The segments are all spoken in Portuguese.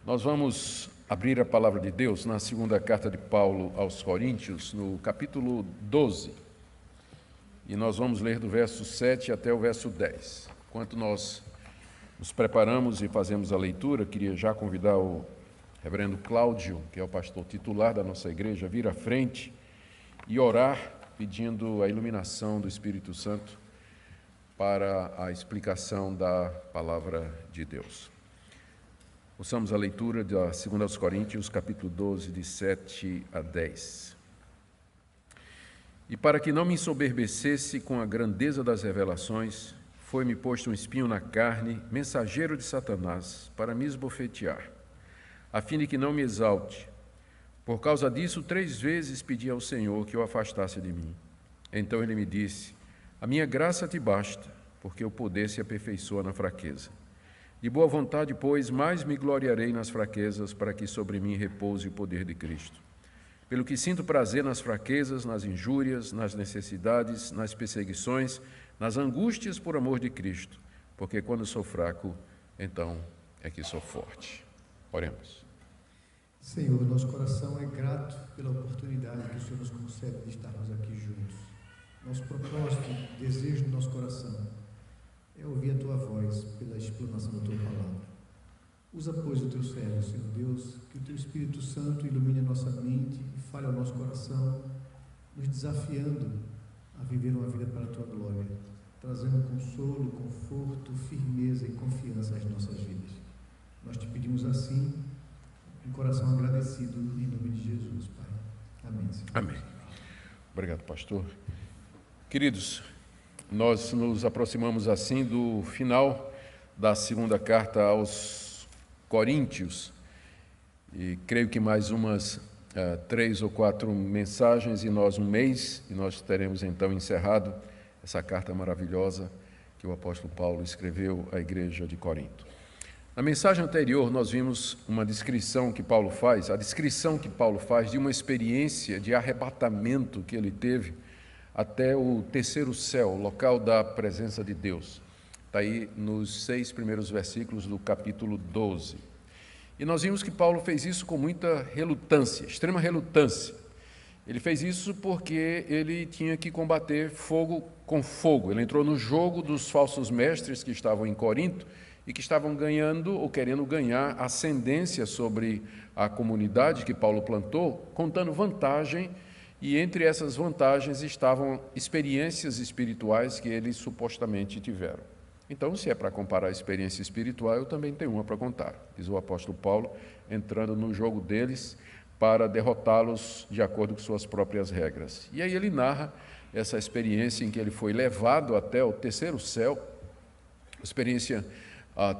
Nós vamos abrir a palavra de Deus na segunda carta de Paulo aos Coríntios, no capítulo 12. E nós vamos ler do verso 7 até o verso 10. Enquanto nós nos preparamos e fazemos a leitura, queria já convidar o reverendo Cláudio, que é o pastor titular da nossa igreja, a vir à frente e orar, pedindo a iluminação do Espírito Santo para a explicação da palavra de Deus. Ouçamos a leitura da 2 Coríntios, capítulo 12, de 7 a 10. E para que não me ensoberbecesse com a grandeza das revelações, foi-me posto um espinho na carne, mensageiro de Satanás, para me esbofetear, a fim de que não me exalte. Por causa disso, 3 vezes pedi ao Senhor que o afastasse de mim. Então ele me disse: a minha graça te basta, porque o poder se aperfeiçoa na fraqueza. De boa vontade, pois, mais me gloriarei nas fraquezas, para que sobre mim repouse o poder de Cristo. Pelo que sinto prazer nas fraquezas, nas injúrias, nas necessidades, nas perseguições, nas angústias por amor de Cristo, porque quando sou fraco, então é que sou forte. Oremos. Senhor, nosso coração é grato pela oportunidade que o Senhor nos concede de estarmos aqui juntos. Nosso propósito, desejo do nosso coração é ouvir a Tua voz pela explanação da Tua palavra. Usa, pois, o Teu servo, Senhor Deus, que o Teu Espírito Santo ilumine a nossa mente e fale ao nosso coração, nos desafiando a viver uma vida para a Tua glória, trazendo consolo, conforto, firmeza e confiança às nossas vidas. Nós te pedimos assim, com o coração agradecido, em nome de Jesus, Pai. Amém, Senhor. Amém. Obrigado, pastor. Queridos, nós nos aproximamos assim do final da segunda carta aos Coríntios e creio que mais umas 3 ou 4 mensagens e nós um mês, e nós teremos então encerrado essa carta maravilhosa que o apóstolo Paulo escreveu à igreja de Corinto. Na mensagem anterior nós vimos uma descrição que Paulo faz, a descrição que Paulo faz de uma experiência de arrebatamento que ele teve até o terceiro céu, local da presença de Deus. Está aí nos 6 primeiros versículos do capítulo 12. E nós vimos que Paulo fez isso com muita relutância, extrema relutância. Ele fez isso porque ele tinha que combater fogo com fogo. Ele entrou no jogo dos falsos mestres que estavam em Corinto e que estavam ganhando ou querendo ganhar ascendência sobre a comunidade que Paulo plantou, contando vantagem. E entre essas vantagens estavam experiências espirituais que eles supostamente tiveram. Então, se é para comparar a experiência espiritual, eu também tenho uma para contar, diz o apóstolo Paulo, entrando no jogo deles para derrotá-los de acordo com suas próprias regras. E aí ele narra essa experiência em que ele foi levado até o terceiro céu, experiência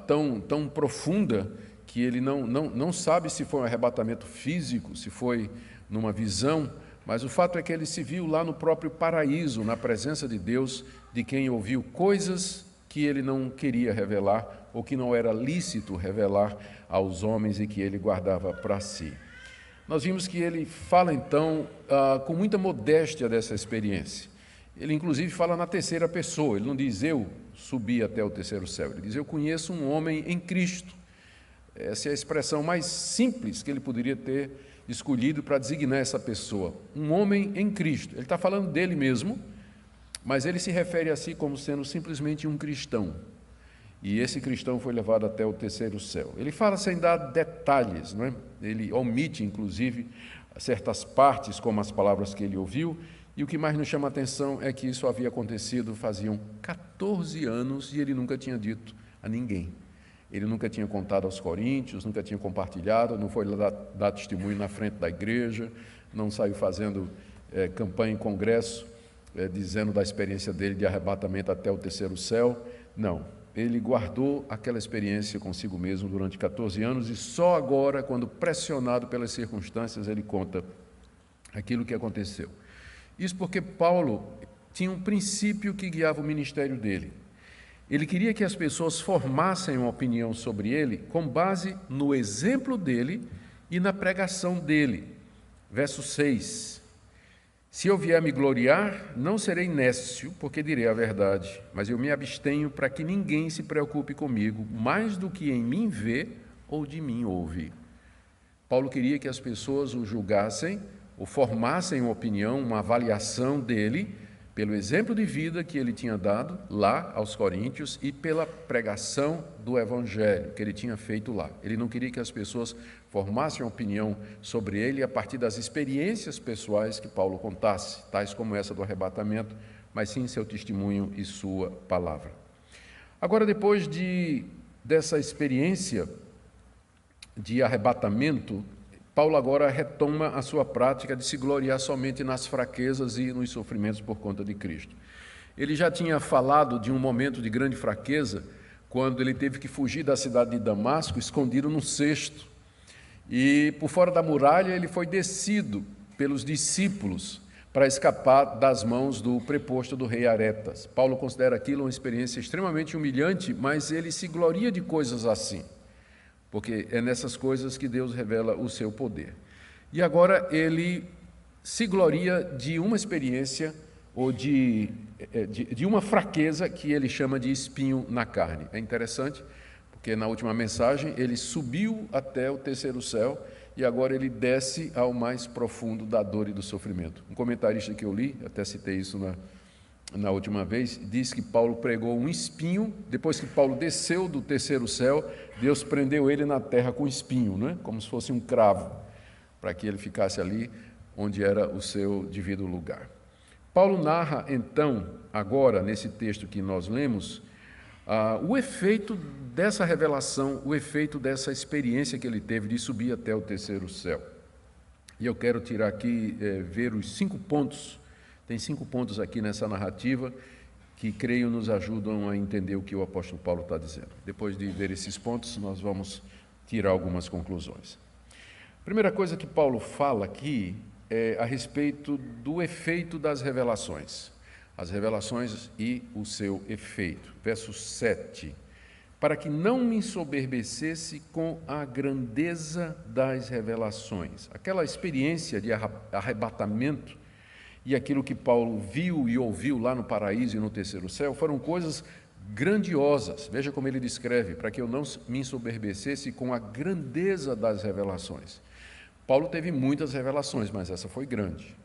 tão profunda que ele não sabe se foi um arrebatamento físico, se foi numa visão, mas o fato é que ele se viu lá no próprio paraíso, na presença de Deus, de quem ouviu coisas que ele não queria revelar ou que não era lícito revelar aos homens e que ele guardava para si. Nós vimos que ele fala então com muita modéstia dessa experiência. Ele inclusive fala na terceira pessoa, ele não diz eu subi até o terceiro céu, ele diz eu conheço um homem em Cristo. Essa é a expressão mais simples que ele poderia ter escolhido para designar essa pessoa, um homem em Cristo. Ele está falando dele mesmo, mas ele se refere a si como sendo simplesmente um cristão. E esse cristão foi levado até o terceiro céu. Ele fala sem dar detalhes, não é? Ele omite, inclusive, certas partes, como as palavras que ele ouviu, e o que mais nos chama a atenção é que isso havia acontecido faziam 14 anos e ele nunca tinha dito a ninguém. Ele nunca tinha contado aos coríntios, nunca tinha compartilhado, não foi dar testemunho na frente da igreja, não saiu fazendo campanha em congresso, dizendo da experiência dele de arrebatamento até o terceiro céu. Não, ele guardou aquela experiência consigo mesmo durante 14 anos e só agora, quando pressionado pelas circunstâncias, ele conta aquilo que aconteceu. Isso porque Paulo tinha um princípio que guiava o ministério dele. Ele queria que as pessoas formassem uma opinião sobre ele com base no exemplo dele e na pregação dele. Verso 6. Se eu vier me gloriar, não serei nécio, porque direi a verdade, mas eu me abstenho para que ninguém se preocupe comigo, mais do que em mim vê ou de mim ouve? Paulo queria que as pessoas o julgassem, ou formassem uma opinião, uma avaliação dele, pelo exemplo de vida que ele tinha dado lá aos Coríntios e pela pregação do Evangelho que ele tinha feito lá. Ele não queria que as pessoas formassem uma opinião sobre ele a partir das experiências pessoais que Paulo contasse, tais como essa do arrebatamento, mas sim seu testemunho e sua palavra. Agora, depois dessa experiência de arrebatamento, Paulo agora retoma a sua prática de se gloriar somente nas fraquezas e nos sofrimentos por conta de Cristo. Ele já tinha falado de um momento de grande fraqueza, quando ele teve que fugir da cidade de Damasco, escondido num cesto. E por fora da muralha ele foi descido pelos discípulos para escapar das mãos do preposto do rei Aretas. Paulo considera aquilo uma experiência extremamente humilhante, mas ele se gloria de coisas assim, porque é nessas coisas que Deus revela o seu poder. E agora ele se gloria de uma experiência ou de uma fraqueza que ele chama de espinho na carne. É interessante, porque na última mensagem ele subiu até o terceiro céu e agora ele desce ao mais profundo da dor e do sofrimento. Um comentarista que eu li, até citei isso na última vez, diz que Paulo pregou um espinho, depois que Paulo desceu do terceiro céu, Deus prendeu ele na terra com espinho, né? Como se fosse um cravo, para que ele ficasse ali onde era o seu devido lugar. Paulo narra então, agora, nesse texto que nós lemos, o efeito dessa revelação, o efeito dessa experiência que ele teve de subir até o terceiro céu. E eu quero tirar aqui, ver os 5 pontos. Tem 5 pontos aqui nessa narrativa que, creio, nos ajudam a entender o que o apóstolo Paulo está dizendo. Depois de ver esses pontos, nós vamos tirar algumas conclusões. A primeira coisa que Paulo fala aqui é a respeito do efeito das revelações. As revelações e o seu efeito. Verso 7. Para que não me ensoberbecesse com a grandeza das revelações. Aquela experiência de arrebatamento e aquilo que Paulo viu e ouviu lá no paraíso e no terceiro céu foram coisas grandiosas. Veja como ele descreve, para que eu não me ensoberbecesse com a grandeza das revelações. Paulo teve muitas revelações, mas essa foi grande,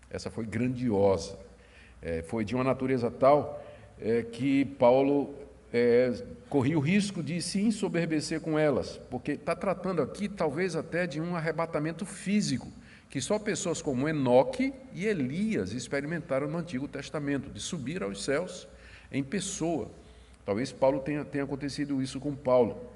essa foi grandiosa. Foi de uma natureza tal que Paulo corria o risco de se ensoberbecer com elas, porque está tratando aqui talvez até de um arrebatamento físico, que só pessoas como Enoque e Elias experimentaram no Antigo Testamento, de subir aos céus em pessoa. Talvez tenha acontecido isso com Paulo.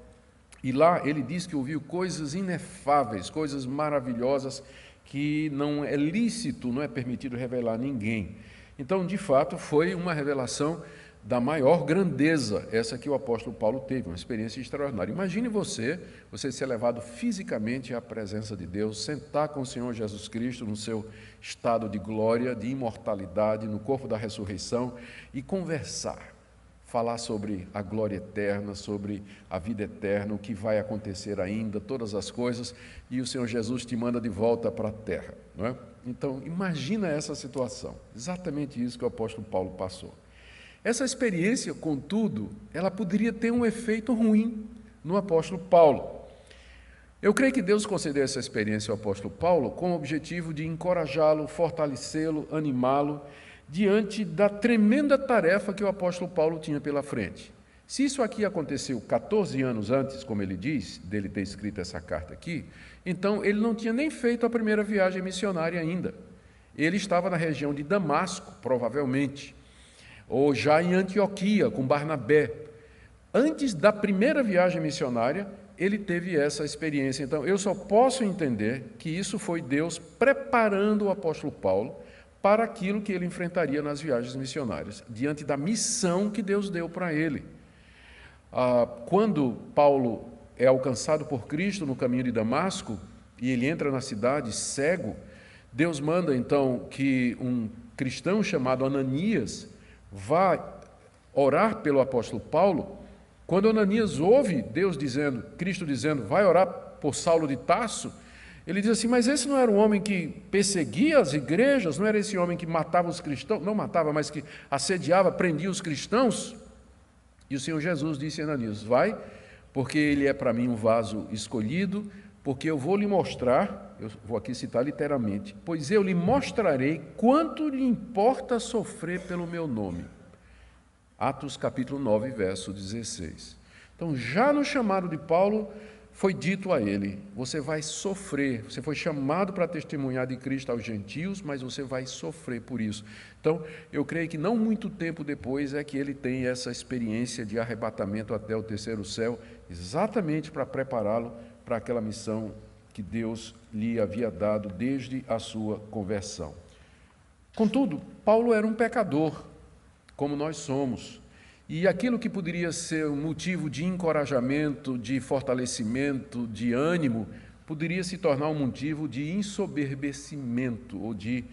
E lá ele diz que ouviu coisas inefáveis, coisas maravilhosas, que não é lícito, não é permitido revelar a ninguém. Então, de fato, foi uma revelação da maior grandeza, essa que o apóstolo Paulo teve, uma experiência extraordinária. Imagine você ser levado fisicamente à presença de Deus, sentar com o Senhor Jesus Cristo no seu estado de glória, de imortalidade, no corpo da ressurreição e conversar, falar sobre a glória eterna, sobre a vida eterna, o que vai acontecer ainda, todas as coisas, e o Senhor Jesus te manda de volta para a terra, não é? Então, imagina essa situação, exatamente isso que o apóstolo Paulo passou. Essa experiência, contudo, ela poderia ter um efeito ruim no apóstolo Paulo. Eu creio que Deus concedeu essa experiência ao apóstolo Paulo com o objetivo de encorajá-lo, fortalecê-lo, animá-lo, diante da tremenda tarefa que o apóstolo Paulo tinha pela frente. Se isso aqui aconteceu 14 anos antes, como ele diz, dele ter escrito essa carta aqui, então ele não tinha nem feito a primeira viagem missionária ainda. Ele estava na região de Damasco, provavelmente, ou já em Antioquia, com Barnabé. Antes da primeira viagem missionária, ele teve essa experiência. Então, eu só posso entender que isso foi Deus preparando o apóstolo Paulo para aquilo que ele enfrentaria nas viagens missionárias, diante da missão que Deus deu para ele. Quando Paulo é alcançado por Cristo no caminho de Damasco, e ele entra na cidade cego, Deus manda então que um cristão chamado Ananias vá orar pelo apóstolo Paulo. Quando Ananias ouve Cristo dizendo, vai orar por Saulo de Tarso, ele diz assim, mas esse não era um homem que perseguia as igrejas, não era esse homem que matava os cristãos, não matava, mas que assediava, prendia os cristãos? E o Senhor Jesus disse a Ananias, vai, porque ele é para mim um vaso escolhido, porque eu vou lhe mostrar, eu vou aqui citar literalmente, pois eu lhe mostrarei quanto lhe importa sofrer pelo meu nome. Atos capítulo 9, verso 16. Então, já no chamado de Paulo, foi dito a ele, você vai sofrer, você foi chamado para testemunhar de Cristo aos gentios, mas você vai sofrer por isso. Então, eu creio que não muito tempo depois é que ele tem essa experiência de arrebatamento até o terceiro céu, exatamente para prepará-lo para aquela missão que Deus lhe havia dado desde a sua conversão. Contudo, Paulo era um pecador, como nós somos. E aquilo que poderia ser um motivo de encorajamento, de fortalecimento, de ânimo, poderia se tornar um motivo de ensoberbecimento ou de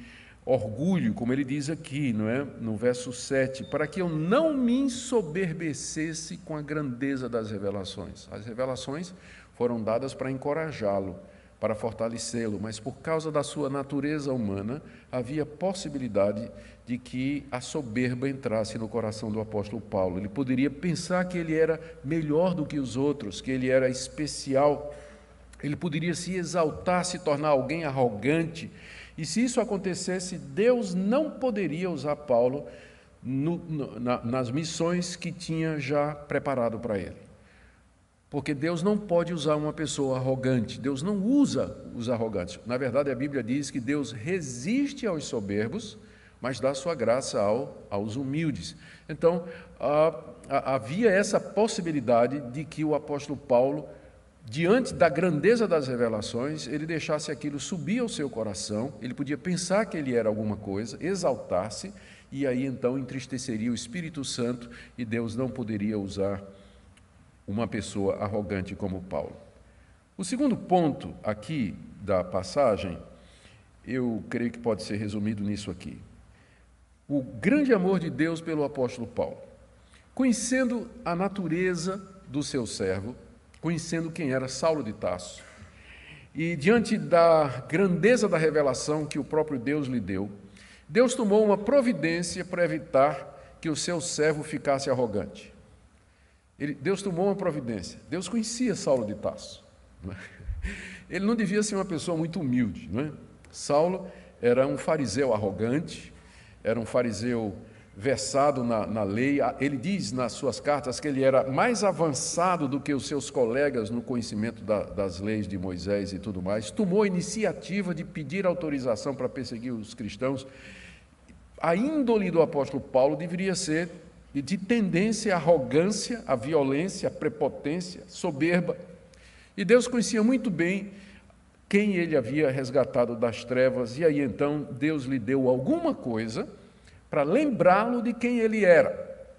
orgulho, como ele diz aqui, não é? No verso 7, para que eu não me ensoberbecesse com a grandeza das revelações. As revelações foram dadas para encorajá-lo, para fortalecê-lo, mas por causa da sua natureza humana, havia possibilidade de que a soberba entrasse no coração do apóstolo Paulo. Ele poderia pensar que ele era melhor do que os outros, que ele era especial, ele poderia se exaltar, se tornar alguém arrogante, e se isso acontecesse, Deus não poderia usar Paulo nas missões que tinha já preparado para ele. Porque Deus não pode usar uma pessoa arrogante, Deus não usa os arrogantes. Na verdade, a Bíblia diz que Deus resiste aos soberbos, mas dá sua graça aos humildes. Então, havia essa possibilidade de que o apóstolo Paulo, diante da grandeza das revelações, ele deixasse aquilo subir ao seu coração, ele podia pensar que ele era alguma coisa, exaltar-se, e aí então entristeceria o Espírito Santo, e Deus não poderia usar uma pessoa arrogante como Paulo. O segundo ponto aqui da passagem, eu creio que pode ser resumido nisso aqui. O grande amor de Deus pelo apóstolo Paulo. Conhecendo a natureza do seu servo, conhecendo quem era Saulo de Tarso, e diante da grandeza da revelação que o próprio Deus lhe deu, Deus tomou uma providência para evitar que o seu servo ficasse arrogante. Deus tomou uma providência. Deus conhecia Saulo de Tarso. Não é? Ele não devia ser uma pessoa muito humilde. Não é? Saulo era um fariseu arrogante, era um fariseu versado na lei. Ele diz nas suas cartas que ele era mais avançado do que os seus colegas no conhecimento das leis de Moisés e tudo mais. Tomou a iniciativa de pedir autorização para perseguir os cristãos. A índole do apóstolo Paulo deveria ser de tendência à arrogância, à violência, à prepotência, soberba. E Deus conhecia muito bem quem ele havia resgatado das trevas, e aí então Deus lhe deu alguma coisa para lembrá-lo de quem ele era.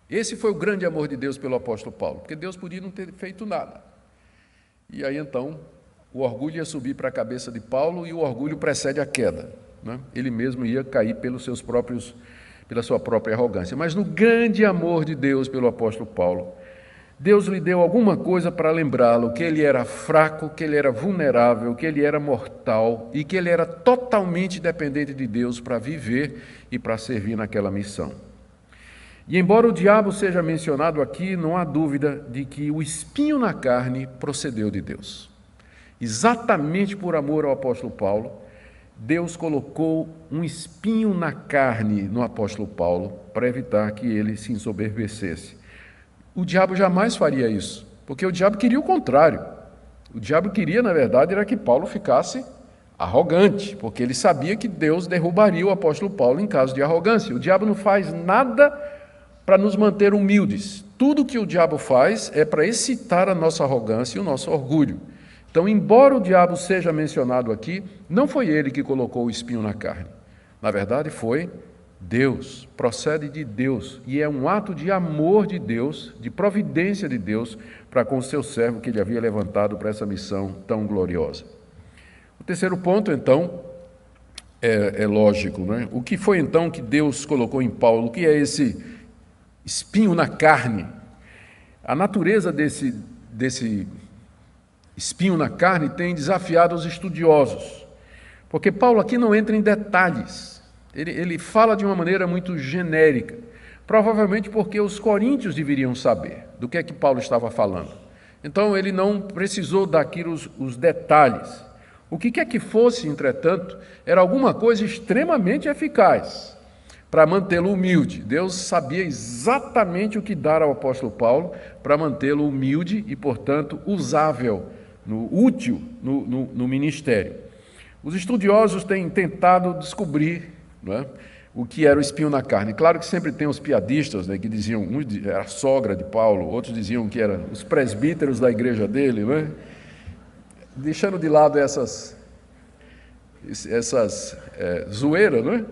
Esse foi o grande amor de Deus pelo apóstolo Paulo, porque Deus podia não ter feito nada. E aí então o orgulho ia subir para a cabeça de Paulo, e o orgulho precede a queda, né? Ele mesmo ia cair pela sua própria arrogância. Mas no grande amor de Deus pelo apóstolo Paulo, Deus lhe deu alguma coisa para lembrá-lo que ele era fraco, que ele era vulnerável, que ele era mortal e que ele era totalmente dependente de Deus para viver e para servir naquela missão. E embora o diabo seja mencionado aqui, não há dúvida de que o espinho na carne procedeu de Deus. Exatamente por amor ao apóstolo Paulo, Deus colocou um espinho na carne no apóstolo Paulo para evitar que ele se ensoberbecesse. O diabo jamais faria isso, porque o diabo queria o contrário. O diabo queria, na verdade, era que Paulo ficasse arrogante, porque ele sabia que Deus derrubaria o apóstolo Paulo em caso de arrogância. O diabo não faz nada para nos manter humildes. Tudo que o diabo faz é para excitar a nossa arrogância e o nosso orgulho. Então, embora o diabo seja mencionado aqui, não foi ele que colocou o espinho na carne. Na verdade, foi Deus, procede de Deus, e é um ato de amor de Deus, de providência de Deus, para com o seu servo que ele havia levantado para essa missão tão gloriosa. O terceiro ponto, então, é lógico, não é? O que foi, então, que Deus colocou em Paulo? O que é esse espinho na carne? A natureza desse espinho na carne tem desafiado os estudiosos, porque Paulo aqui não entra em detalhes, ele fala de uma maneira muito genérica, provavelmente porque os coríntios deveriam saber do que é que Paulo estava falando. Então ele não precisou dar aqui os detalhes. O que quer que fosse, entretanto, era alguma coisa extremamente eficaz para mantê-lo humilde. Deus sabia exatamente o que dar ao apóstolo Paulo para mantê-lo humilde e, portanto, usável, útil no ministério. Os estudiosos têm tentado descobrir, não é, o que era o espinho na carne. Claro que sempre tem os piadistas, né, que diziam, um era a sogra de Paulo, outros diziam que eram os presbíteros da igreja dele, não é? Deixando de lado essas zoeiras, não é?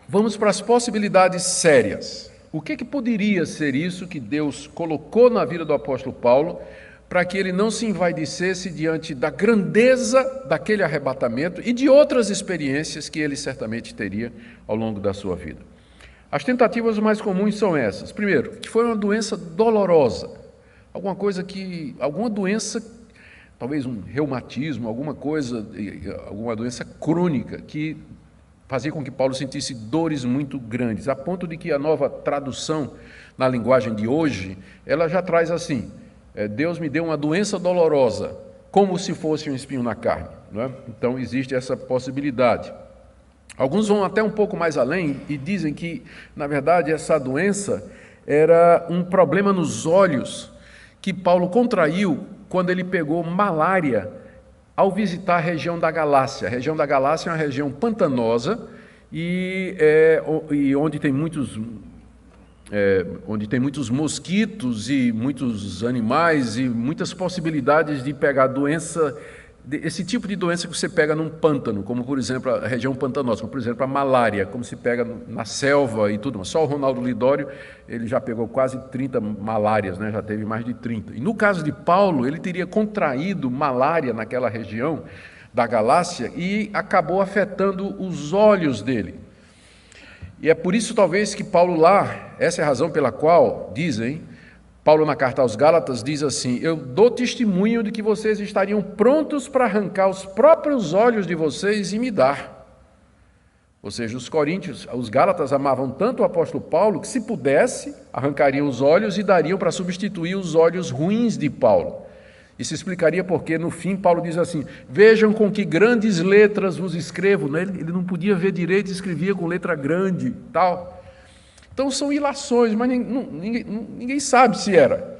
Vamos para as possibilidades sérias. O que poderia ser isso que Deus colocou na vida do apóstolo Paulo para que ele não se envaidecesse diante da grandeza daquele arrebatamento e de outras experiências que ele certamente teria ao longo da sua vida? As tentativas mais comuns são essas. Primeiro, que foi uma doença dolorosa, alguma doença, talvez um reumatismo, alguma doença crônica que fazia com que Paulo sentisse dores muito grandes, a ponto de que a nova tradução na linguagem de hoje, ela já traz assim: Deus me deu uma doença dolorosa, como se fosse um espinho na carne. Não é? Então existe essa possibilidade. Alguns vão até um pouco mais além e dizem que, na verdade, essa doença era um problema nos olhos que Paulo contraiu quando ele pegou malária ao visitar a região da Galácia. A região da Galácia é uma região pantanosa e onde tem muitos mosquitos e muitos animais e muitas possibilidades de pegar doença, esse tipo de doença que você pega num pântano, como por exemplo a região pantanosa, como por exemplo a malária, como se pega na selva e tudo. Só o Ronaldo Lidório, ele já pegou quase 30 malárias, né? Já teve mais de 30. E no caso de Paulo, ele teria contraído malária naquela região da Galácia e acabou afetando os olhos dele. E é por isso talvez que Paulo lá, essa é a razão pela qual, dizem, Paulo na carta aos Gálatas diz assim: eu dou testemunho de que vocês estariam prontos para arrancar os próprios olhos de vocês e me dar. Ou seja, os Gálatas amavam tanto o apóstolo Paulo que, se pudesse, arrancariam os olhos e dariam para substituir os olhos ruins de Paulo. Isso explicaria porque, no fim, Paulo diz assim: vejam com que grandes letras vos escrevo. Ele não podia ver direito e escrevia com letra grande, tal. Então são ilações, mas ninguém sabe se era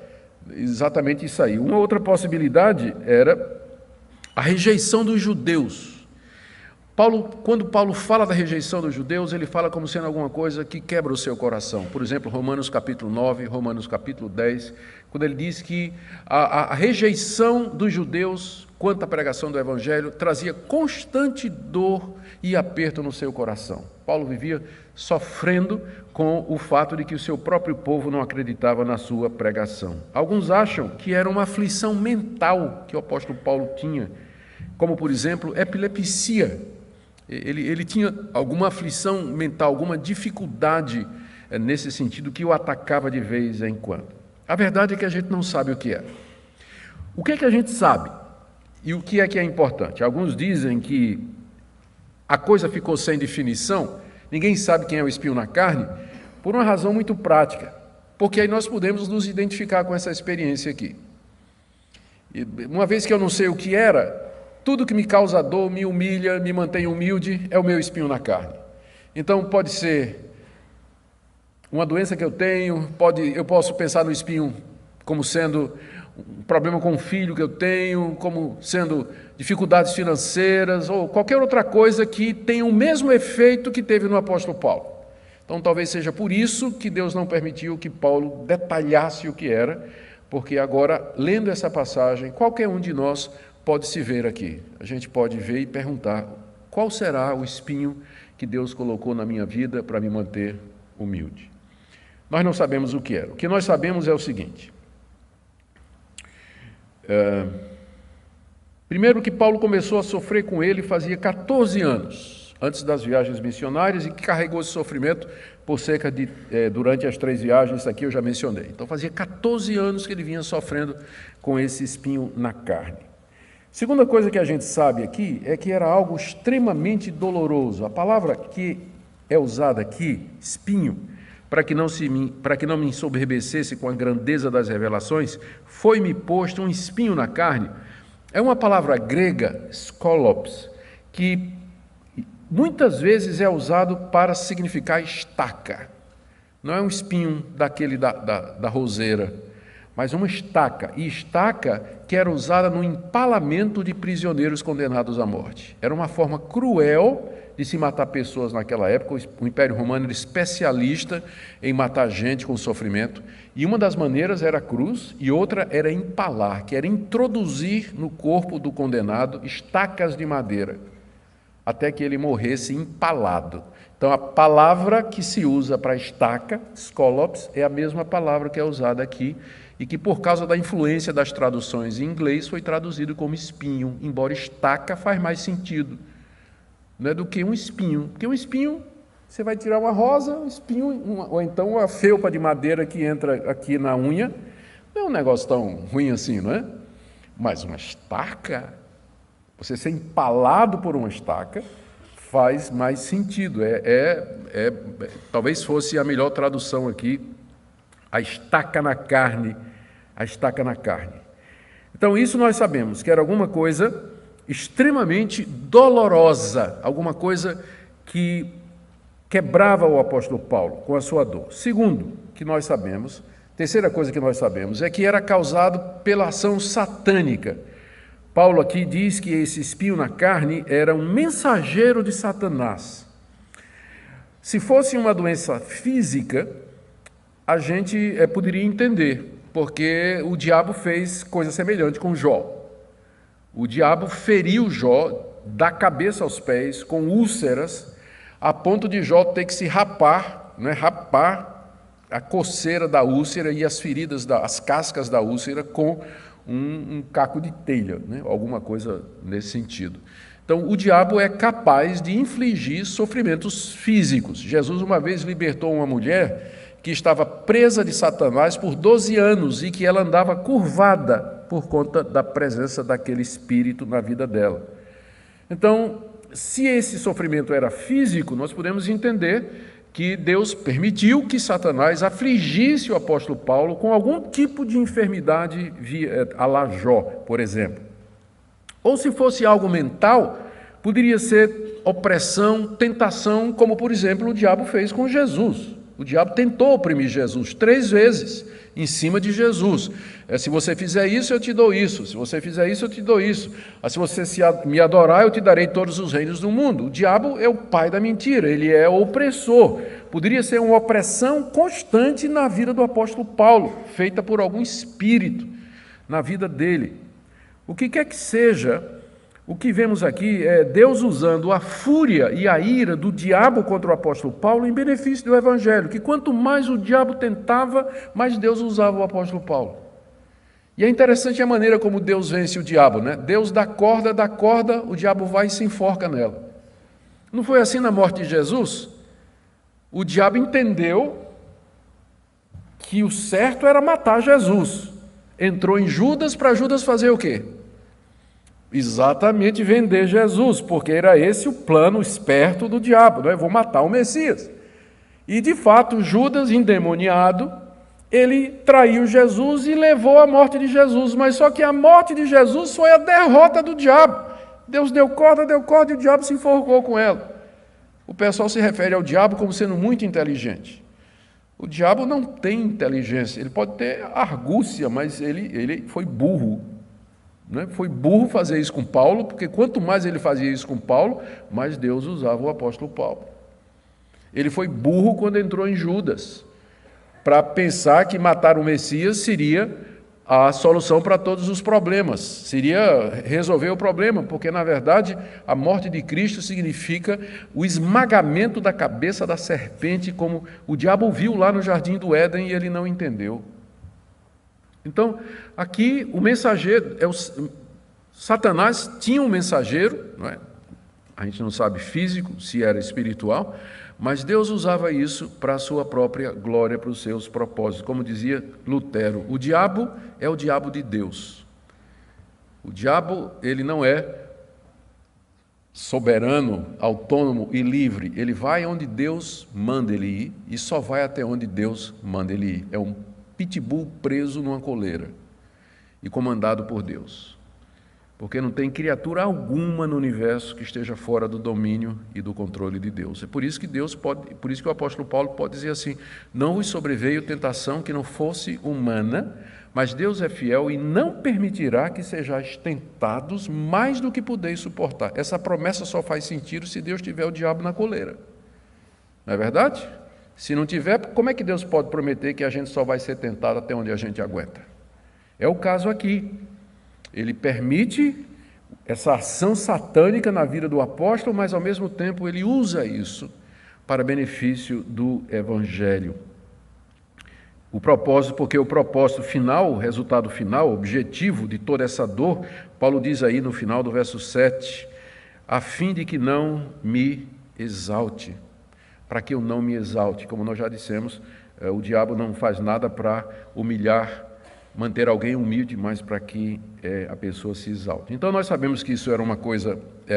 exatamente isso aí. Uma outra possibilidade era a rejeição dos judeus. Quando Paulo fala da rejeição dos judeus, ele fala como sendo alguma coisa que quebra o seu coração. Por exemplo, Romanos capítulo 9, Romanos capítulo 10, quando ele diz que a rejeição dos judeus quanto à pregação do Evangelho trazia constante dor e aperto no seu coração. Paulo vivia sofrendo com o fato de que o seu próprio povo não acreditava na sua pregação. Alguns acham que era uma aflição mental que o apóstolo Paulo tinha, como, por exemplo, epilepsia. Ele tinha alguma aflição mental, alguma dificuldade nesse sentido que o atacava de vez em quando. A verdade é que a gente não sabe o que é. O que é que a gente sabe? E o que é importante? Alguns dizem que a coisa ficou sem definição, ninguém sabe quem é o espinho na carne, por uma razão muito prática, porque aí nós podemos nos identificar com essa experiência aqui. E uma vez que eu não sei o que era, tudo que me causa dor, me humilha, me mantém humilde, é o meu espinho na carne. Então pode ser uma doença que eu tenho, eu posso pensar no espinho como sendo um problema com o filho que eu tenho, como sendo dificuldades financeiras ou qualquer outra coisa que tenha o mesmo efeito que teve no apóstolo Paulo. Então talvez seja por isso que Deus não permitiu que Paulo detalhasse o que era, porque agora, lendo essa passagem, qualquer um de nós pode se ver aqui. A gente pode ver e perguntar: qual será o espinho que Deus colocou na minha vida para me manter humilde? Nós não sabemos o que era. O que nós sabemos é o seguinte. Primeiro, que Paulo começou a sofrer com ele fazia 14 anos, antes das viagens missionárias, e que carregou esse sofrimento por cerca de, durante as 3 viagens, aqui eu já mencionei. Então fazia 14 anos que ele vinha sofrendo com esse espinho na carne. Segunda coisa que a gente sabe aqui é que era algo extremamente doloroso. A palavra que é usada aqui, espinho, para que não me ensoberbecesse com a grandeza das revelações, foi-me posto um espinho na carne. É uma palavra grega, skolops, que muitas vezes é usado para significar estaca. Não é um espinho daquele da roseira, mas uma estaca. E estaca que era usada no empalamento de prisioneiros condenados à morte. Era uma forma cruel de se matar pessoas naquela época. O Império Romano era especialista em matar gente com sofrimento. E uma das maneiras era a cruz e outra era empalar, que era introduzir no corpo do condenado estacas de madeira, até que ele morresse empalado. Então, a palavra que se usa para estaca, skolops, é a mesma palavra que é usada aqui e que, por causa da influência das traduções em inglês, foi traduzido como espinho, embora estaca faz mais sentido, né, do que um espinho. Porque um espinho, você vai tirar uma rosa, um espinho, ou então uma felpa de madeira que entra aqui na unha, não é um negócio tão ruim assim, não é? Mas uma estaca, você ser empalado por uma estaca, faz mais sentido. Talvez fosse a melhor tradução aqui, a estaca na carne, a estaca na carne. Então, isso nós sabemos, que era alguma coisa extremamente dolorosa, alguma coisa que quebrava o apóstolo Paulo com a sua dor. Segundo, que nós sabemos, terceira coisa que nós sabemos, é que era causado pela ação satânica. Paulo aqui diz que esse espinho na carne era um mensageiro de Satanás. Se fosse uma doença física, a gente poderia entender, porque o diabo fez coisa semelhante com Jó. O diabo feriu Jó da cabeça aos pés com úlceras, a ponto de Jó ter que se rapar, né, rapar a coceira da úlcera e as feridas, as cascas da úlcera com um caco de telha, né? Alguma coisa nesse sentido. Então, o diabo é capaz de infligir sofrimentos físicos. Jesus uma vez libertou uma mulher que estava presa de Satanás por 12 anos e que ela andava curvada por conta da presença daquele espírito na vida dela. Então, se esse sofrimento era físico, nós podemos entender que Deus permitiu que Satanás afligisse o apóstolo Paulo com algum tipo de enfermidade à la Jó, por exemplo. Ou se fosse algo mental, poderia ser opressão, tentação, como, por exemplo, o diabo fez com Jesus. O diabo tentou oprimir Jesus 3 vezes em cima de Jesus. Se você fizer isso, eu te dou isso. Se você fizer isso, eu te dou isso. Se você me adorar, eu te darei todos os reinos do mundo. O diabo é o pai da mentira, ele é o opressor. Poderia ser uma opressão constante na vida do apóstolo Paulo, feita por algum espírito na vida dele. O que quer que seja, o que vemos aqui é Deus usando a fúria e a ira do diabo contra o apóstolo Paulo em benefício do evangelho, que quanto mais o diabo tentava, mais Deus usava o apóstolo Paulo. E é interessante a maneira como Deus vence o diabo, né? Deus dá corda, o diabo vai e se enforca nela. Não foi assim na morte de Jesus? O diabo entendeu que o certo era matar Jesus. Entrou em Judas para Judas fazer o quê? Exatamente vender Jesus, porque era esse o plano esperto do diabo, né? Vou matar o Messias. E de fato, Judas, endemoniado, ele traiu Jesus e levou à morte de Jesus, mas só que a morte de Jesus foi a derrota do diabo. Deus deu corda e o diabo se enforcou com ela. O pessoal se refere ao diabo como sendo muito inteligente. O diabo não tem inteligência, ele pode ter argúcia, mas ele foi burro. Né? Foi burro fazer isso com Paulo, porque quanto mais ele fazia isso com Paulo, mais Deus usava o apóstolo Paulo. Ele foi burro quando entrou em Judas, para pensar que matar o Messias seria a solução para todos os problemas, seria resolver o problema, porque, na verdade, a morte de Cristo significa o esmagamento da cabeça da serpente, como o diabo viu lá no Jardim do Éden e ele não entendeu. Então, aqui o mensageiro, Satanás tinha um mensageiro, não é? A gente não sabe físico, se era espiritual, mas Deus usava isso para a sua própria glória, para os seus propósitos. Como dizia Lutero, o diabo é o diabo de Deus. O diabo, ele não é soberano, autônomo e livre. Ele vai onde Deus manda ele ir e só vai até onde Deus manda ele ir. É um pitbull preso numa coleira e comandado por Deus. Porque não tem criatura alguma no universo que esteja fora do domínio e do controle de Deus. É por isso que por isso que o apóstolo Paulo pode dizer assim: não vos sobreveio tentação que não fosse humana, mas Deus é fiel e não permitirá que sejais tentados mais do que podeis suportar. Essa promessa só faz sentido se Deus tiver o diabo na coleira. Não é verdade? Se não tiver, como é que Deus pode prometer que a gente só vai ser tentado até onde a gente aguenta? É o caso aqui. Ele permite essa ação satânica na vida do apóstolo, mas ao mesmo tempo ele usa isso para benefício do evangelho. Porque o propósito final, o resultado final, o objetivo de toda essa dor, Paulo diz aí no final do verso 7, a fim de que não me exalte, para que eu não me exalte. Como nós já dissemos, o diabo não faz nada para humilhar, manter alguém humilde, mas para que a pessoa se exalte. Então nós sabemos que isso era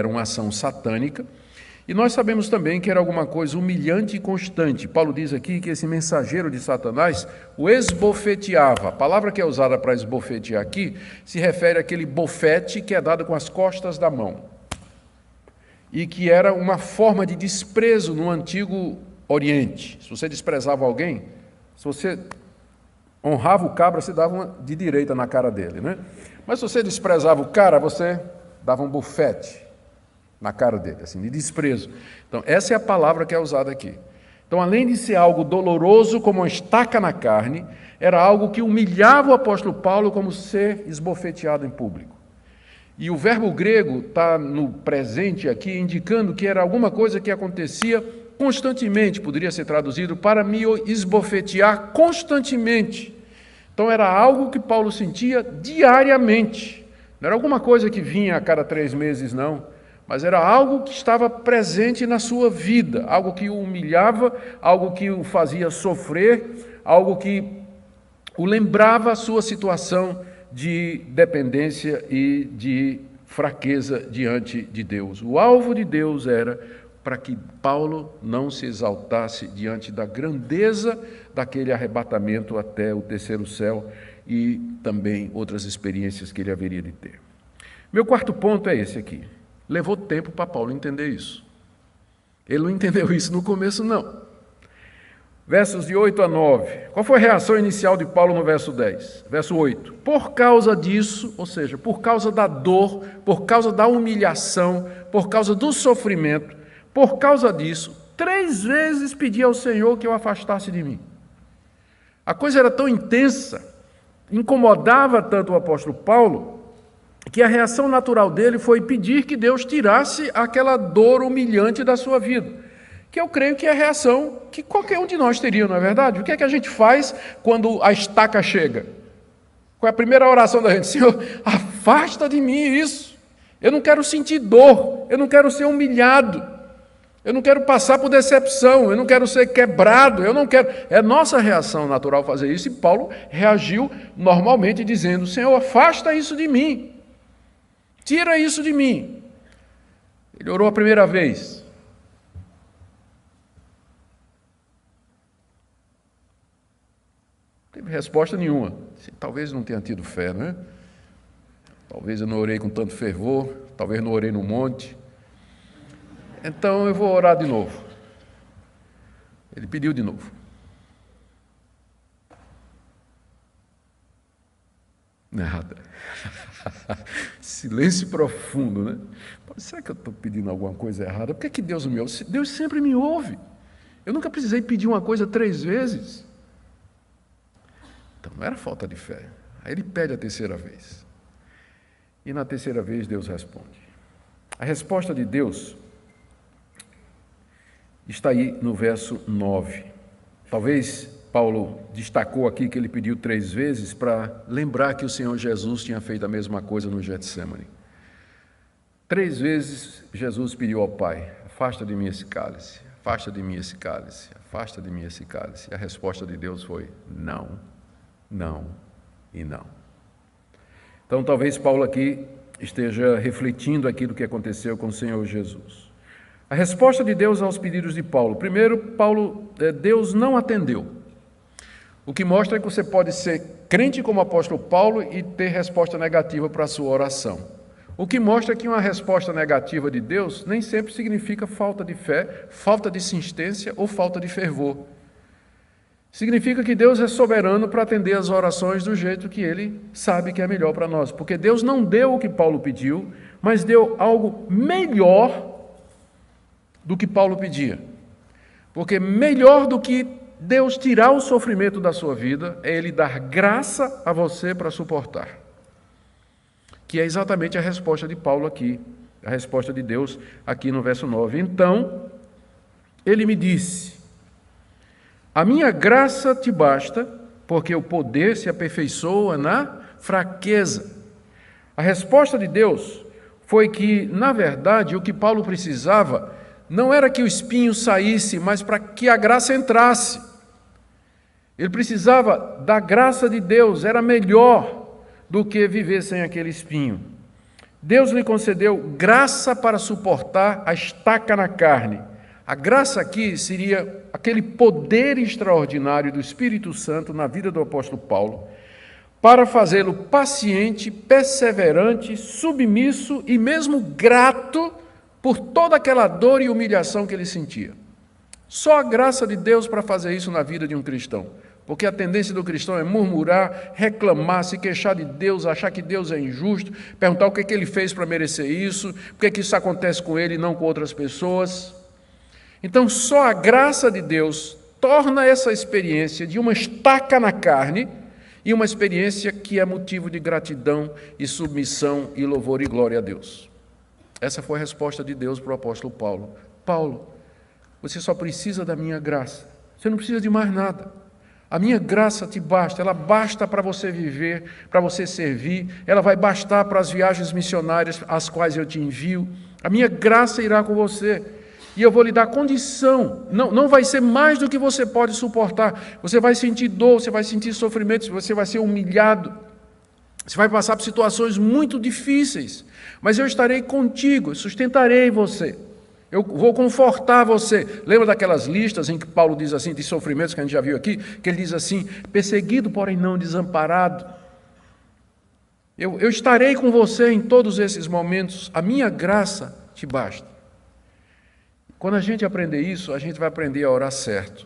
uma ação satânica, e nós sabemos também que era alguma coisa humilhante e constante. Paulo diz aqui que esse mensageiro de Satanás o esbofeteava. A palavra que é usada para esbofetear aqui se refere àquele bofete que é dado com as costas da mão, e que era uma forma de desprezo no antigo Oriente. Se você desprezava alguém, se você honrava o cabra, você dava uma de direita na cara dele, né? Mas se você desprezava o cara, você dava um bufete na cara dele, assim, de desprezo. Então, essa é a palavra que é usada aqui. Então, além de ser algo doloroso, como uma estaca na carne, era algo que humilhava o apóstolo Paulo como ser esbofeteado em público. E o verbo grego está no presente aqui, indicando que era alguma coisa que acontecia constantemente, poderia ser traduzido para me esbofetear constantemente. Então era algo que Paulo sentia diariamente, não era alguma coisa que vinha a cada 3 meses, não, mas era algo que estava presente na sua vida, algo que o humilhava, algo que o fazia sofrer, algo que o lembrava a sua situação de dependência e de fraqueza diante de Deus. O alvo de Deus era para que Paulo não se exaltasse diante da grandeza daquele arrebatamento até o terceiro céu e também outras experiências que ele haveria de ter. Meu quarto ponto é esse aqui. Levou tempo para Paulo entender isso. Ele não entendeu isso no começo, não. Versos de 8 a 9. Qual foi a reação inicial de Paulo no verso 10? Verso 8. Por causa disso, ou seja, por causa da dor, por causa da humilhação, por causa do sofrimento, por causa disso, 3 vezes pedi ao Senhor que eu afastasse de mim. A coisa era tão intensa, incomodava tanto o apóstolo Paulo, que a reação natural dele foi pedir que Deus tirasse aquela dor humilhante da sua vida. Que eu creio que é a reação que qualquer um de nós teria, não é verdade? O que é que a gente faz quando a estaca chega? Qual é a primeira oração da gente? Senhor, afasta de mim isso. Eu não quero sentir dor, eu não quero ser humilhado. Eu não quero passar por decepção, eu não quero ser quebrado, eu não quero... É nossa reação natural fazer isso, e Paulo reagiu normalmente dizendo: Senhor, afasta isso de mim, tira isso de mim. Ele orou a primeira vez. Não teve resposta nenhuma. Talvez não tenha tido fé, né? Talvez eu não orei com tanto fervor, talvez não orei no monte. Então eu vou orar de novo. Ele pediu de novo. Nada. Silêncio profundo, né? Será que eu estou pedindo alguma coisa errada? Por que Deus me ouve? Deus sempre me ouve. Eu nunca precisei pedir uma coisa 3 vezes. Então não era falta de fé. Aí ele pede a 3ª vez. E na 3ª vez Deus responde. A resposta de Deus está aí no verso 9. Talvez Paulo destacou aqui que ele pediu 3 vezes para lembrar que o Senhor Jesus tinha feito a mesma coisa no Getsêmani. 3 vezes Jesus pediu ao Pai: afasta de mim esse cálice, afasta de mim esse cálice, afasta de mim esse cálice. E a resposta de Deus foi não, não e não. Então talvez Paulo aqui esteja refletindo aquilo que aconteceu com o Senhor Jesus. A resposta de Deus aos pedidos de Paulo. Primeiro, Deus não atendeu. O que mostra que você pode ser crente como o apóstolo Paulo e ter resposta negativa para a sua oração. O que mostra que uma resposta negativa de Deus nem sempre significa falta de fé, falta de insistência ou falta de fervor. Significa que Deus é soberano para atender as orações do jeito que Ele sabe que é melhor para nós. Porque Deus não deu o que Paulo pediu, mas deu algo melhor do que Paulo pedia. Porque melhor do que Deus tirar o sofrimento da sua vida é Ele dar graça a você para suportar. Que é exatamente a resposta de Paulo aqui, a resposta de Deus aqui no verso 9. Então, ele me disse: a minha graça te basta, porque o poder se aperfeiçoa na fraqueza. A resposta de Deus foi que, na verdade, o que Paulo precisava não era que o espinho saísse, mas para que a graça entrasse. Ele precisava da graça de Deus, era melhor do que viver sem aquele espinho. Deus lhe concedeu graça para suportar a estaca na carne. A graça aqui seria aquele poder extraordinário do Espírito Santo na vida do apóstolo Paulo, para fazê-lo paciente, perseverante, submisso e mesmo grato por toda aquela dor e humilhação que ele sentia. Só a graça de Deus para fazer isso na vida de um cristão. Porque a tendência do cristão é murmurar, reclamar, se queixar de Deus, achar que Deus é injusto, perguntar o que é que ele fez para merecer isso, por que é que isso acontece com ele e não com outras pessoas. Então, só a graça de Deus torna essa experiência de uma estaca na carne e uma experiência que é motivo de gratidão e submissão e louvor e glória a Deus. Essa foi a resposta de Deus para o apóstolo Paulo. Paulo, você só precisa da minha graça, você não precisa de mais nada. A minha graça te basta, ela basta para você viver, para você servir, ela vai bastar para as viagens missionárias às quais eu te envio. A minha graça irá com você e eu vou lhe dar condição, não vai ser mais do que você pode suportar. Você vai sentir dor, você vai sentir sofrimento, você vai ser humilhado, você vai passar por situações muito difíceis, mas eu estarei contigo, eu sustentarei você. Eu vou confortar você. Lembra daquelas listas em que Paulo diz assim, de sofrimentos que a gente já viu aqui? Que ele diz assim, perseguido, porém não desamparado. Eu estarei com você em todos esses momentos. A minha graça te basta. Quando a gente aprender isso, a gente vai aprender a orar certo.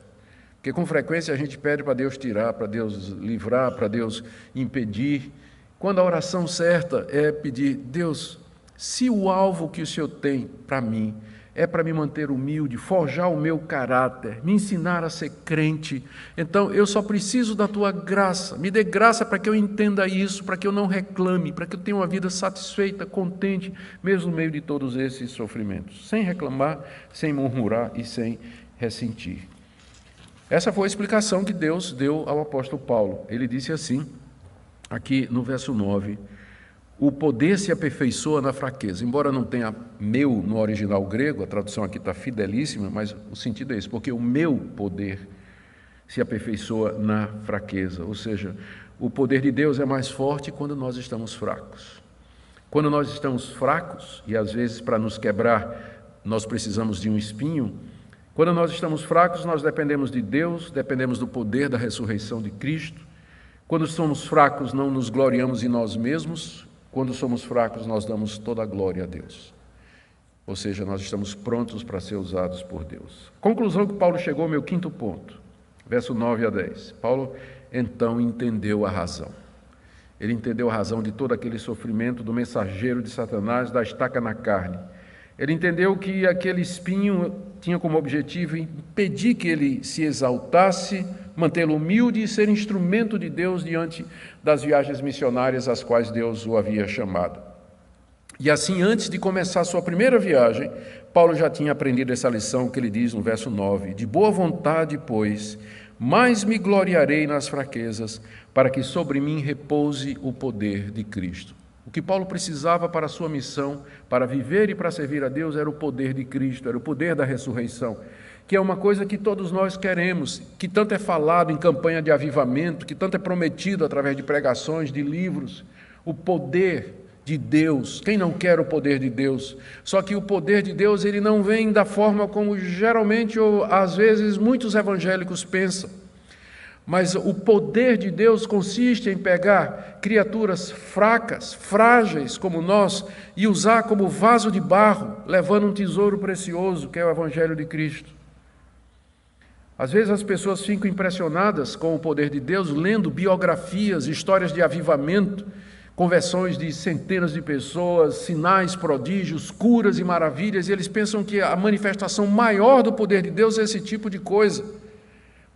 Porque com frequência a gente pede para Deus tirar, para Deus livrar, para Deus impedir. Quando a oração certa é pedir, Deus, se o alvo que o Senhor tem para mim é para me manter humilde, forjar o meu caráter, me ensinar a ser crente. Então, eu só preciso da Tua graça. Me dê graça para que eu entenda isso, para que eu não reclame, para que eu tenha uma vida satisfeita, contente, mesmo no meio de todos esses sofrimentos. Sem reclamar, sem murmurar e sem ressentir. Essa foi a explicação que Deus deu ao apóstolo Paulo. Ele disse assim, aqui no verso 9, o poder se aperfeiçoa na fraqueza. Embora não tenha meu no original grego, a tradução aqui está fidelíssima, mas o sentido é esse, porque o meu poder se aperfeiçoa na fraqueza. Ou seja, o poder de Deus é mais forte quando nós estamos fracos. Quando nós estamos fracos, e às vezes para nos quebrar nós precisamos de um espinho, quando nós estamos fracos nós dependemos de Deus, dependemos do poder da ressurreição de Cristo. Quando somos fracos não nos gloriamos em nós mesmos. Quando somos fracos, nós damos toda a glória a Deus. Ou seja, nós estamos prontos para ser usados por Deus. Conclusão que Paulo chegou ao meu quinto ponto, verso 9 a 10. Paulo, então, entendeu a razão. Ele entendeu a razão de todo aquele sofrimento do mensageiro de Satanás, da estaca na carne. Ele entendeu que aquele espinho tinha como objetivo impedir que ele se exaltasse, mantê-lo humilde e ser instrumento de Deus diante das viagens missionárias às quais Deus o havia chamado. E assim, antes de começar a sua primeira viagem, Paulo já tinha aprendido essa lição que ele diz no verso 9, de boa vontade, pois, mais me gloriarei nas fraquezas, para que sobre mim repouse o poder de Cristo. O que Paulo precisava para a sua missão, para viver e para servir a Deus, era o poder de Cristo, era o poder da ressurreição, que é uma coisa que todos nós queremos, que tanto é falado em campanha de avivamento, que tanto é prometido através de pregações, de livros, o poder de Deus. Quem não quer o poder de Deus? Só que o poder de Deus, ele não vem da forma como geralmente ou às vezes muitos evangélicos pensam. Mas o poder de Deus consiste em pegar criaturas fracas, frágeis como nós, e usar como vaso de barro, levando um tesouro precioso, que é o Evangelho de Cristo. Às vezes as pessoas ficam impressionadas com o poder de Deus, lendo biografias, histórias de avivamento, conversões de centenas de pessoas, sinais, prodígios, curas e maravilhas, e eles pensam que a manifestação maior do poder de Deus é esse tipo de coisa.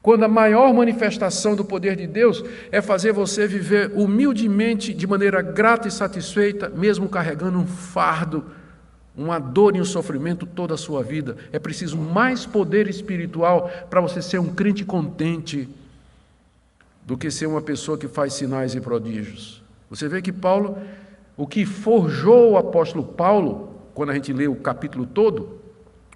Quando a maior manifestação do poder de Deus é fazer você viver humildemente, de maneira grata e satisfeita, mesmo carregando um fardo, uma dor e um sofrimento toda a sua vida. É preciso mais poder espiritual para você ser um crente contente do que ser uma pessoa que faz sinais e prodígios. Você vê que Paulo, o que forjou o apóstolo Paulo, quando a gente lê o capítulo todo,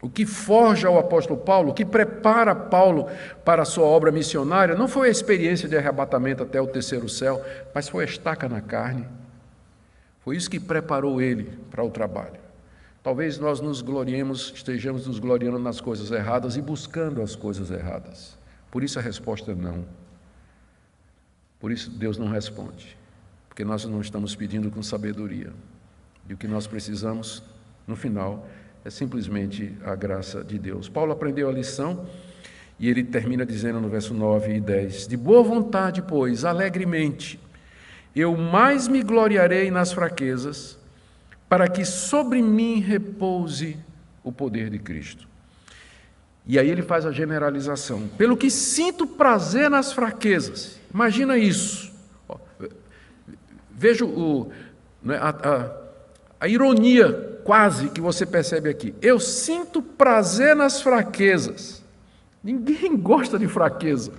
o que forja o apóstolo Paulo, o que prepara Paulo para a sua obra missionária, não foi a experiência de arrebatamento até o terceiro céu, mas foi a estaca na carne. Foi isso que preparou ele para o trabalho. Talvez nós estejamos nos gloriando nas coisas erradas e buscando as coisas erradas. Por isso a resposta é não. Por isso Deus não responde. Porque nós não estamos pedindo com sabedoria. E o que nós precisamos, no final, é simplesmente a graça de Deus. Paulo aprendeu a lição e ele termina dizendo no verso 9 e 10: de boa vontade, pois, alegremente, eu mais me gloriarei nas fraquezas, para que sobre mim repouse o poder de Cristo. E aí ele faz a generalização. Pelo que sinto prazer nas fraquezas. Imagina isso. Veja a ironia quase que você percebe aqui. Eu sinto prazer nas fraquezas. Ninguém gosta de fraqueza.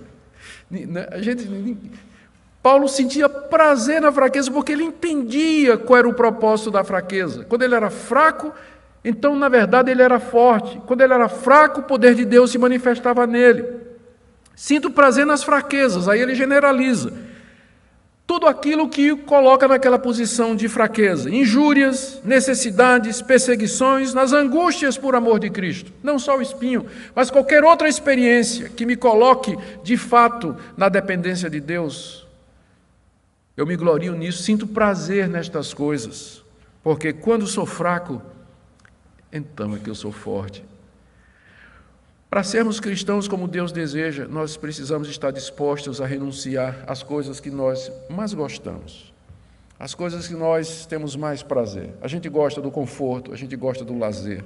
Paulo sentia prazer na fraqueza porque ele entendia qual era o propósito da fraqueza. Quando ele era fraco, então, na verdade, ele era forte. Quando ele era fraco, o poder de Deus se manifestava nele. Sinto prazer nas fraquezas. Aí ele generaliza. Tudo aquilo que o coloca naquela posição de fraqueza. Injúrias, necessidades, perseguições, nas angústias por amor de Cristo. Não só o espinho, mas qualquer outra experiência que me coloque, de fato, na dependência de Deus. Eu me glorio nisso, sinto prazer nestas coisas. Porque quando sou fraco, então é que eu sou forte. Para sermos cristãos como Deus deseja, nós precisamos estar dispostos a renunciar às coisas que nós mais gostamos, às coisas que nós temos mais prazer. A gente gosta do conforto, a gente gosta do lazer,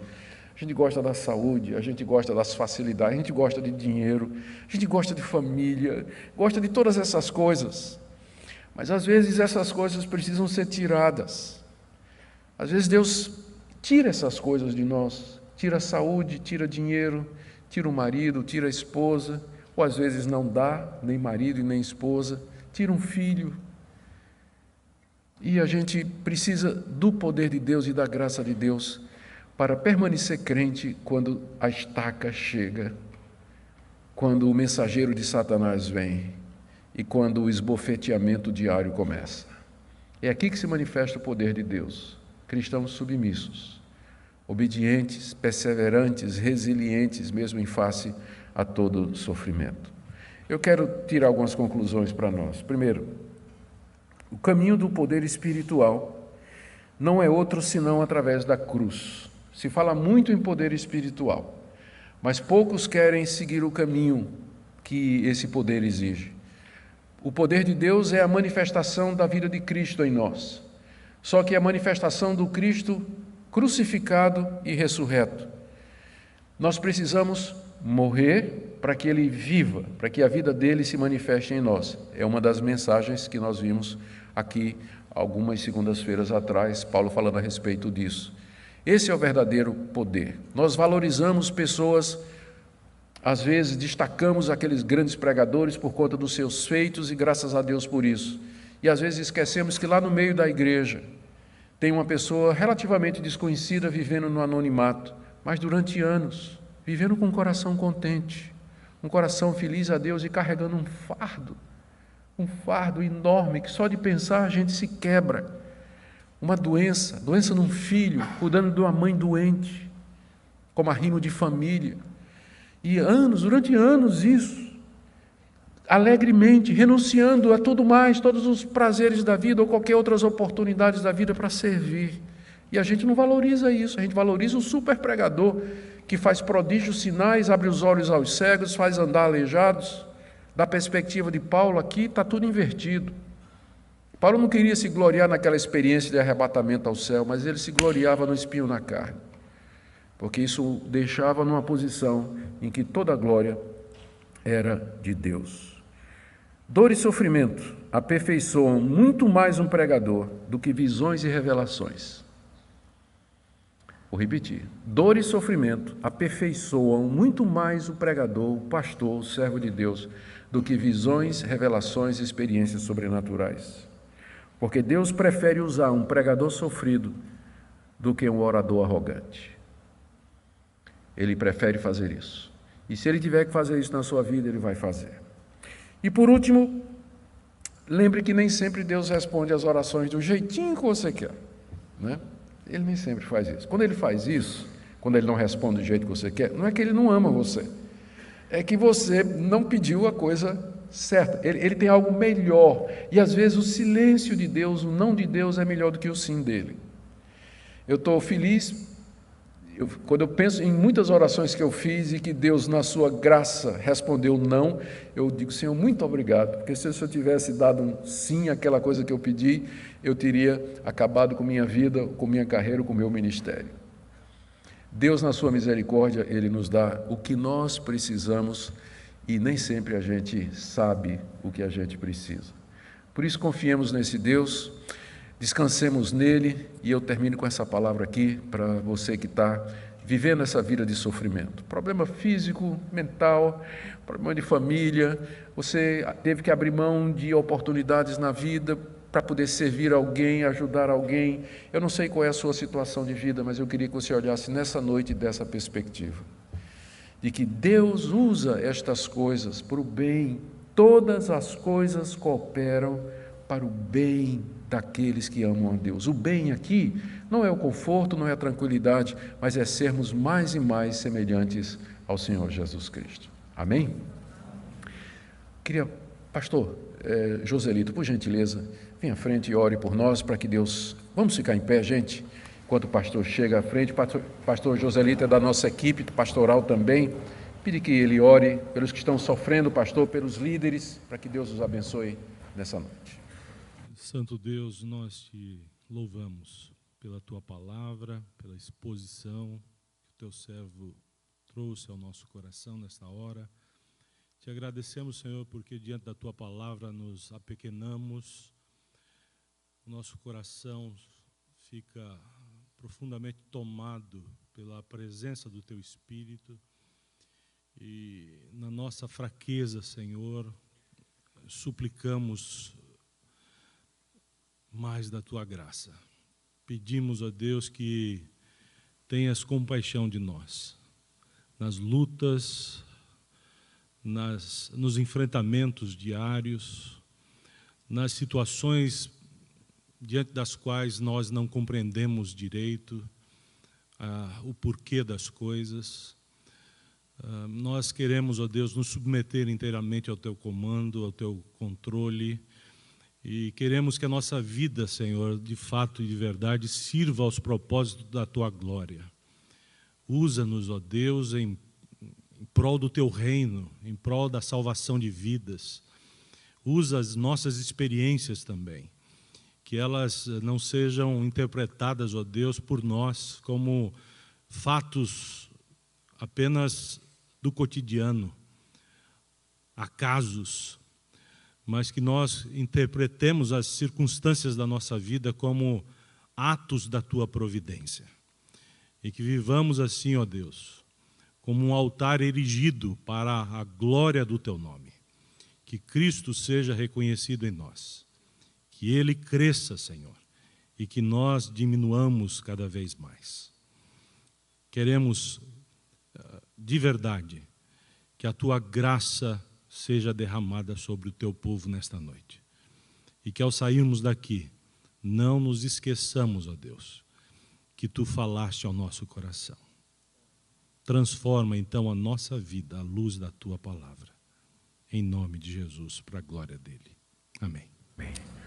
a gente gosta da saúde, a gente gosta das facilidades, a gente gosta de dinheiro, a gente gosta de família, gosta de todas essas coisas. Mas às vezes essas coisas precisam ser tiradas. Às vezes Deus tira essas coisas de nós, tira a saúde, tira dinheiro, tira o marido, tira a esposa, ou às vezes não dá, nem marido e nem esposa, tira um filho. E a gente precisa do poder de Deus e da graça de Deus para permanecer crente quando a estaca chega, quando o mensageiro de Satanás vem e quando o esbofeteamento diário começa. É aqui que se manifesta o poder de Deus. Cristãos submissos, obedientes, perseverantes, resilientes, mesmo em face a todo sofrimento. Eu quero tirar algumas conclusões para nós. Primeiro, o caminho do poder espiritual não é outro senão através da cruz. Se fala muito em poder espiritual, mas poucos querem seguir o caminho que esse poder exige. O poder de Deus é a manifestação da vida de Cristo em nós. Só que a manifestação do Cristo crucificado e ressurreto. Nós precisamos morrer para que Ele viva, para que a vida dele se manifeste em nós. É uma das mensagens que nós vimos aqui algumas segundas-feiras atrás, Paulo falando a respeito disso. Esse é o verdadeiro poder. Nós valorizamos pessoas, às vezes destacamos aqueles grandes pregadores por conta dos seus feitos e graças a Deus por isso. E às vezes esquecemos que lá no meio da igreja tem uma pessoa relativamente desconhecida vivendo no anonimato, mas durante anos, vivendo com um coração contente, um coração feliz a Deus e carregando um fardo enorme que só de pensar a gente se quebra. uma doença num filho, cuidando de uma mãe doente, como arrimo de família. E durante anos isso, alegremente, renunciando a tudo mais, todos os prazeres da vida ou qualquer outras oportunidades da vida para servir. E a gente não valoriza isso, a gente valoriza o super pregador que faz prodígios, sinais, abre os olhos aos cegos, faz andar aleijados. Da perspectiva de Paulo aqui, está tudo invertido. Paulo não queria se gloriar naquela experiência de arrebatamento ao céu, mas ele se gloriava no espinho na carne, porque isso o deixava numa posição em que toda a glória era de Deus. Dor e sofrimento aperfeiçoam muito mais um pregador do que visões e revelações. Vou repetir. Dor e sofrimento aperfeiçoam muito mais o pregador, o pastor, o servo de Deus, do que visões, revelações e experiências sobrenaturais. Porque Deus prefere usar um pregador sofrido do que um orador arrogante. Ele prefere fazer isso. E se ele tiver que fazer isso na sua vida, ele vai fazer. E por último, lembre que nem sempre Deus responde às orações do jeitinho que você quer, né? Ele nem sempre faz isso. Quando ele faz isso, quando ele não responde do jeito que você quer, não é que ele não ama você, é que você não pediu a coisa certa. Ele tem algo melhor. E às vezes o silêncio de Deus, o não de Deus é melhor do que o sim dele. Eu estou feliz quando eu penso em muitas orações que eu fiz e que Deus, na sua graça, respondeu não, eu digo, Senhor, muito obrigado, porque se eu tivesse dado um sim àquela coisa que eu pedi, eu teria acabado com minha vida, com minha carreira, com meu ministério. Deus, na sua misericórdia, Ele nos dá o que nós precisamos e nem sempre a gente sabe o que a gente precisa. Por isso, confiemos nesse Deus, descansemos nele, e eu termino com essa palavra aqui para você que está vivendo essa vida de sofrimento. Problema físico, mental, problema de família, você teve que abrir mão de oportunidades na vida para poder servir alguém, ajudar alguém. Eu não sei qual é a sua situação de vida, mas eu queria que você olhasse nessa noite dessa perspectiva, de que Deus usa estas coisas para o bem, todas as coisas cooperam para o bem daqueles que amam a Deus. O bem aqui não é o conforto, não é a tranquilidade, mas é sermos mais e mais semelhantes ao Senhor Jesus Cristo. Amém? Queria, pastor Joselito, por gentileza, venha à frente e ore por nós para que Deus... Vamos ficar em pé, gente, enquanto o pastor chega à frente. Pastor Joselito é da nossa equipe pastoral também. Pede que ele ore pelos que estão sofrendo, pastor, pelos líderes, para que Deus os abençoe nessa noite. Santo Deus, nós te louvamos pela tua palavra, pela exposição que o teu servo trouxe ao nosso coração nesta hora. Te agradecemos, Senhor, porque diante da tua palavra nos apequenamos, o nosso coração fica profundamente tomado pela presença do teu Espírito e na nossa fraqueza, Senhor, suplicamos mais da tua graça. Pedimos a Deus que tenhas compaixão de nós, nas lutas, nos enfrentamentos diários, nas situações diante das quais nós não compreendemos direito o porquê das coisas. Nós queremos, ó Deus, nos submeter inteiramente ao teu comando, ao teu controle, e queremos que a nossa vida, Senhor, de fato e de verdade, sirva aos propósitos da tua glória. Usa-nos, ó Deus, em prol do teu reino, em prol da salvação de vidas. Usa as nossas experiências também, que elas não sejam interpretadas, ó Deus, por nós como fatos apenas do cotidiano, acasos, mas que nós interpretemos as circunstâncias da nossa vida como atos da tua providência. E que vivamos assim, ó Deus, como um altar erigido para a glória do teu nome. Que Cristo seja reconhecido em nós. Que Ele cresça, Senhor, e que nós diminuamos cada vez mais. Queremos, de verdade, que a tua graça seja derramada sobre o teu povo nesta noite. E que ao sairmos daqui, não nos esqueçamos, ó Deus, que Tu falaste ao nosso coração. Transforma então a nossa vida à luz da Tua palavra. Em nome de Jesus, para a glória dele. Amém. Amém.